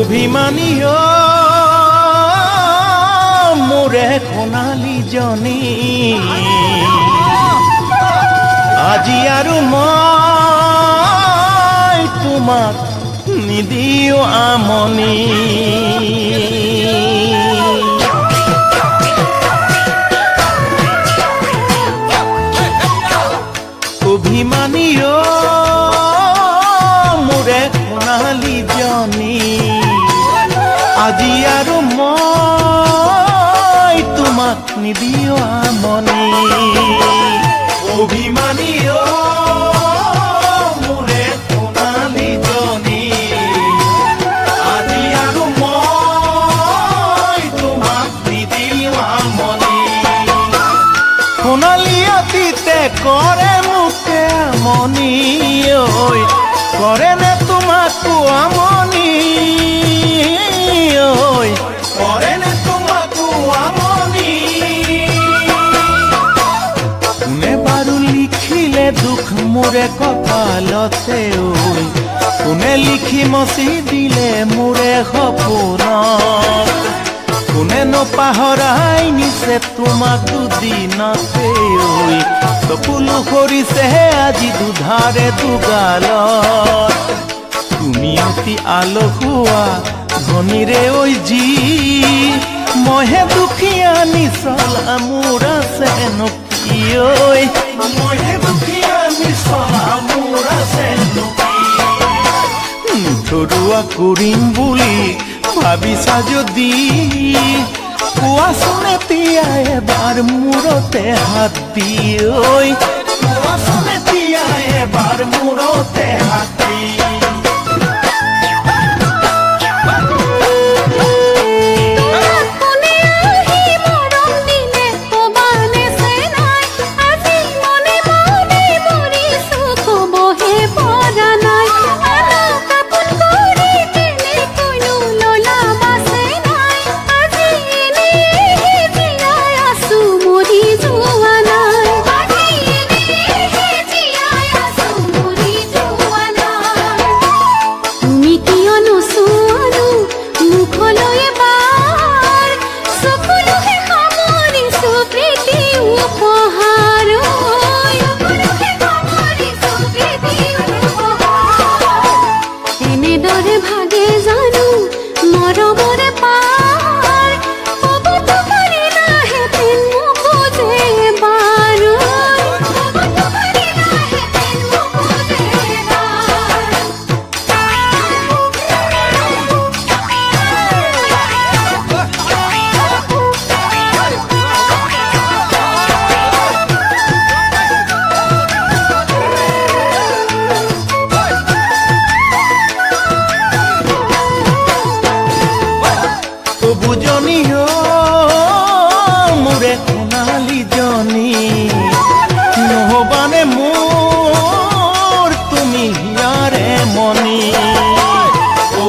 অভিমানী মোৰে সোণালী জনী আজি আৰু মই তোমাক নিদিও আমনি অভিমানী মোৰে সোণালী জনী আজি আৰু মই তোমাক নিদিও আমনি অভিমানী মোৰে সোণালী জনী আজি আৰু মই তোমাক নিদিও আমনি সোণালী অতীতে কৰে মোকে আমনি ঐ কৰে নে তোমাকো আমনি ঐ কৰে নে তোমাকো আমনি কোনে বাৰু লিখিলে দুখ মোৰে কপালতে ঐ কোনে লিখি মচি দিলে মোৰে সপোনত কোনে নপাহৰাই নিছে তোমাক দুদিনতে ঐ চকুলো কৰিছে আজি দুধাৰে দুগালত তুমি অতি আলসুৱা ধনীৰে ঐ যি মইহে দুখীয়া নিচলা মোৰ আছে নকি ঐ মইহে দুখীয়া নিচলা মোৰ আছে নকি নিথৰুৱা কৰিম বুলি ভাবিছা যদি কোৱাচোন এতিয়া এবাৰ মূৰতে হাত দি ঐ কোৱাচোন এতিয়া এবাৰ মূৰতে হাত দি বুজনি মোৰে সোণালী জনী নহবানে মোৰ তুমি হিয়াৰে মনি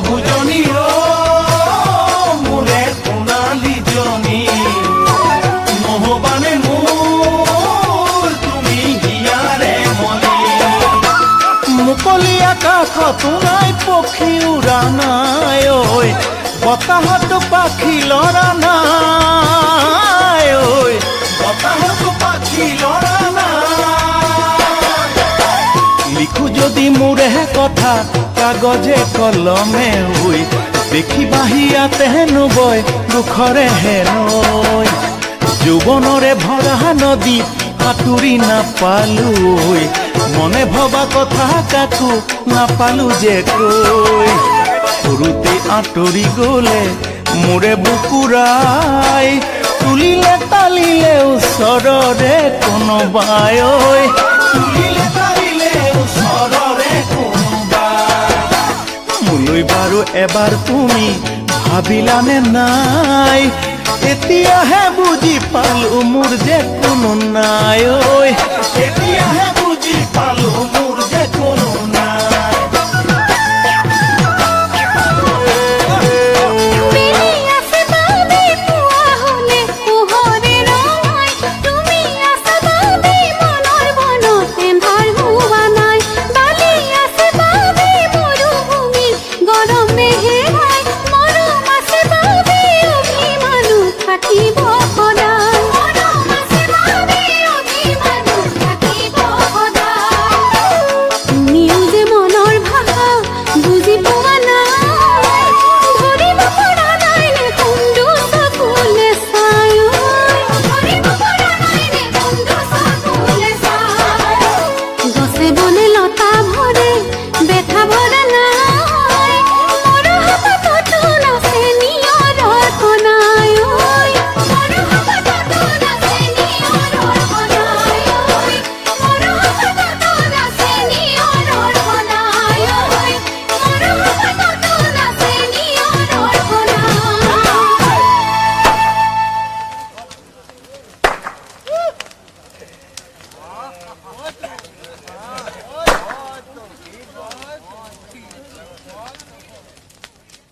বুজনি মোৰে সোণালী জনী নহবানে মোৰ তুমি হিয়াৰে মনি মুকলি আকাশত নাই পক্ষী উৰা নাই ঐ বতাহত পাখি লৰা নাই ঐ বতাহত পাখি লৰা নাই লিখো যদি মোৰে কথা কাগজে কলমে ঐ দেখিবাহি ইয়াতে হেনো বয় দুখৰে হেনৈ যৌৱনৰে ভৰা নদী সাঁতুৰি নাপালো ঐ মনে ভবা কথা কাকো নাপালো যে কৈ সৰুতে আঁতৰি গলে মোৰে বুকুৰাই তুলিলে তালিলে ওচৰৰে কোনোবাই ঐ তুলিলে তালিলে ওচৰৰে কোনোবাই মোলৈ বাৰু এবাৰ তুমি ভাবিলানে নাই এতিয়াহে বুজি পালো মোৰ যে কোনো নাই ঐ এতিয়াহে বুজি পালো